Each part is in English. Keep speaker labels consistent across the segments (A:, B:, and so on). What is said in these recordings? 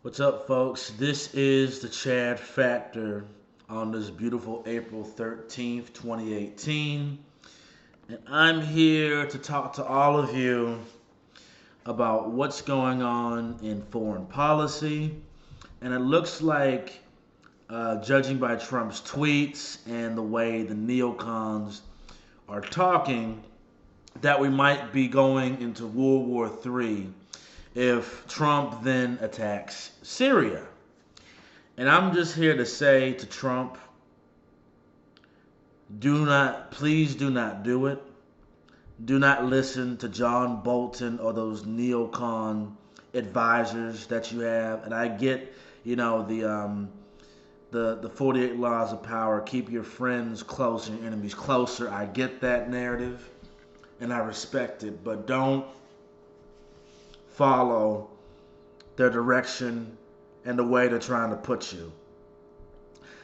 A: What's up, folks? This is the Chad Factor on this beautiful April 13th, 2018. And I'm here to talk to all of you about what's going on in foreign policy. And it looks like, judging by Trump's tweets and the way the neocons are talking, that we might be going into World War III if Trump then attacks Syria. And I'm just here to say to Trump, please do not do it. Do not listen to John Bolton or those neocon advisors that you have. And I get, the 48 laws of power. Keep your friends close and your enemies closer. I get that narrative, and I respect it. But don't follow their direction and the way they're trying to put you.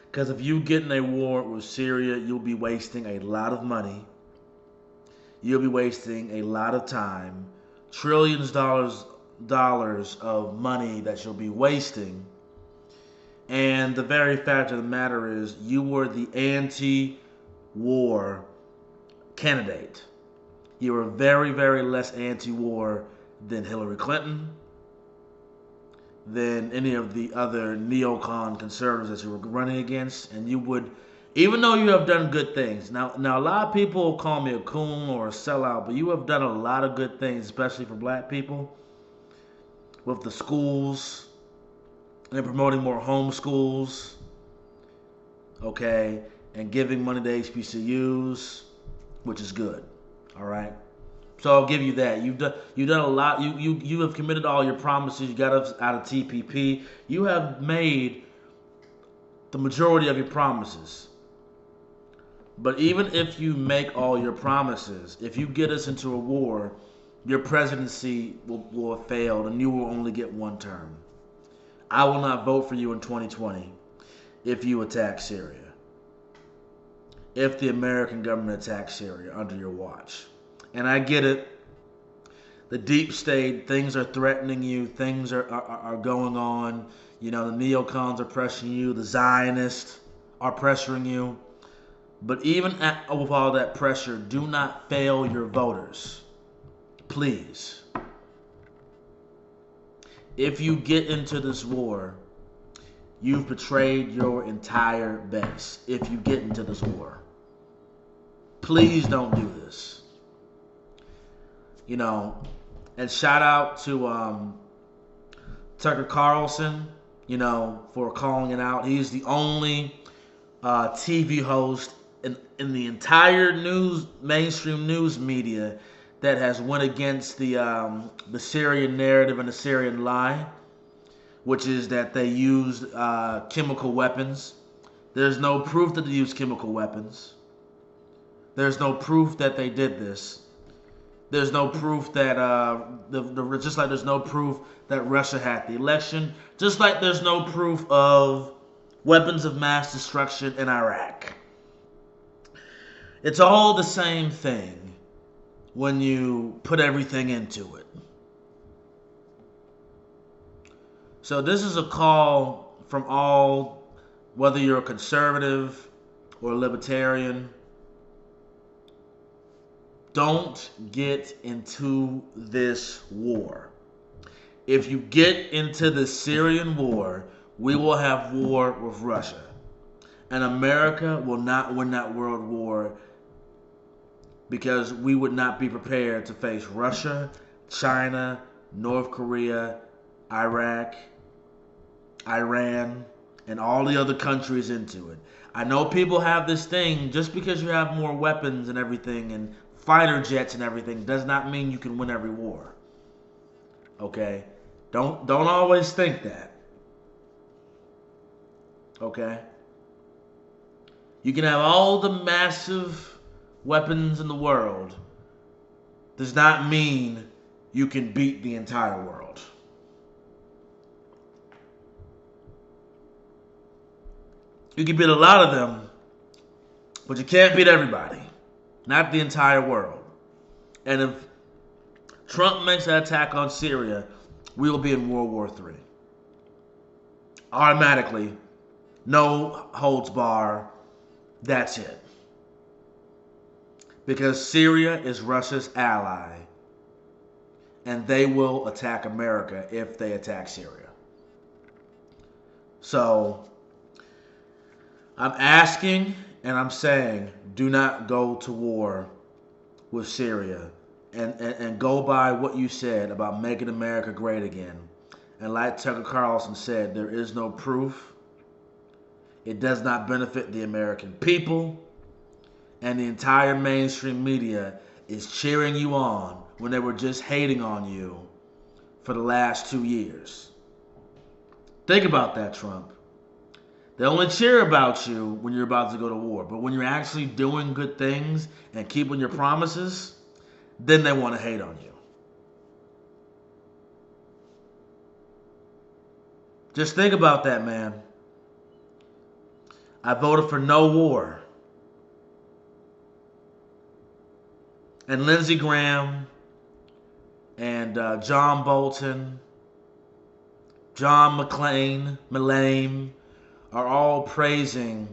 A: Because if you get in a war with Syria, you'll be wasting a lot of money. You'll be wasting a lot of time, trillions dollars of money that you'll be wasting. And the very fact of the matter is, you were the anti-war candidate. You were very, very less anti-war than Hillary Clinton, than any of the other neocon conservatives that you were running against. And you would, even though you have done good things. Now a lot of people call me a coon or a sellout, but you have done a lot of good things, especially for black people, with the schools and promoting more homeschools, okay, and giving money to HBCUs, which is good. All right. So I'll give you that. You've done a lot. You have committed all your promises. You got us out of TPP. You have made the majority of your promises. But even if you make all your promises, if you get us into a war, your presidency will have failed and you will only get one term. I will not vote for you in 2020 if you attack Syria. If the American government attacks Syria under your watch. And I get it. The deep state, things are threatening you. Things are going on. The neocons are pressuring you. The Zionists are pressuring you. But even with all that pressure, do not fail your voters. Please. If you get into this war, you've betrayed your entire base. If you get into this war. Please don't do this. And shout out to Tucker Carlson, for calling it out. He's the only TV host in the entire mainstream news media that has went against the Syrian narrative and the Syrian lie, which is that they used chemical weapons. There's no proof that they used chemical weapons. There's no proof that they did this. There's no proof that just like there's no proof that Russia hacked the election, just like there's no proof of weapons of mass destruction in Iraq. It's all the same thing when you put everything into it. So this is a call from all, whether you're a conservative or a libertarian. Don't get into this war. If you get into the Syrian war, we will have war with Russia. And America will not win that world war because we would not be prepared to face Russia, China, North Korea, Iraq, Iran, and all the other countries into it. I know people have this thing, just because you have more weapons and everything and fighter jets and everything does not mean you can win every war. Okay? Don't always think that. Okay? You can have all the massive weapons in the world. Does not mean you can beat the entire world. You can beat a lot of them, but you can't beat everybody. Not the entire world. And if Trump makes an attack on Syria, we will be in World War III. automatically, no holds bar, that's it. Because Syria is Russia's ally, and they will attack America if they attack Syria. So, I'm asking and I'm saying, do not go to war with Syria. And go by what you said about making America great again. And like Tucker Carlson said, there is no proof. It does not benefit the American people. And the entire mainstream media is cheering you on when they were just hating on you for the last 2 years. Think about that, Trump. They only cheer about you when you're about to go to war. But when you're actually doing good things and keeping your promises, then they want to hate on you. Just think about that, man. I voted for no war. And Lindsey Graham and John Bolton, John Mullane are all praising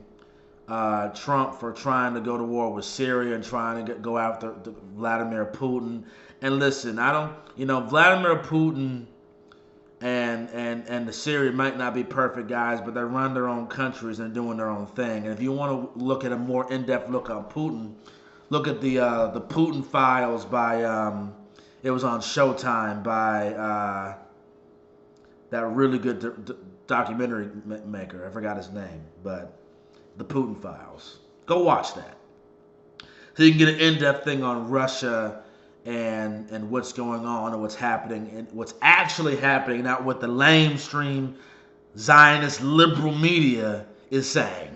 A: Trump for trying to go to war with Syria and trying to go after Vladimir Putin. And listen, Vladimir Putin and the Syria might not be perfect guys, but they run their own countries and doing their own thing. And if you want to look at a more in-depth look on Putin, look at the Putin Files by it was on Showtime by that really good documentary maker. I forgot his name, but the Putin Files. Go watch that, so you can get an in-depth thing on Russia and what's going on and what's happening and what's actually happening, not what the lamestream Zionist liberal media is saying.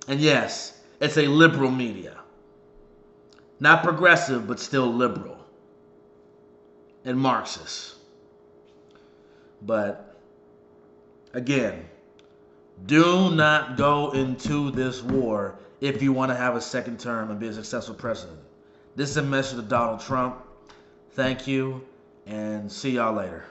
A: And yes, it's a liberal media. Not progressive, but still liberal. And Marxist. But, again, do not go into this war if you want to have a second term and be a successful president. This is a message to Donald Trump. Thank you, and see y'all later.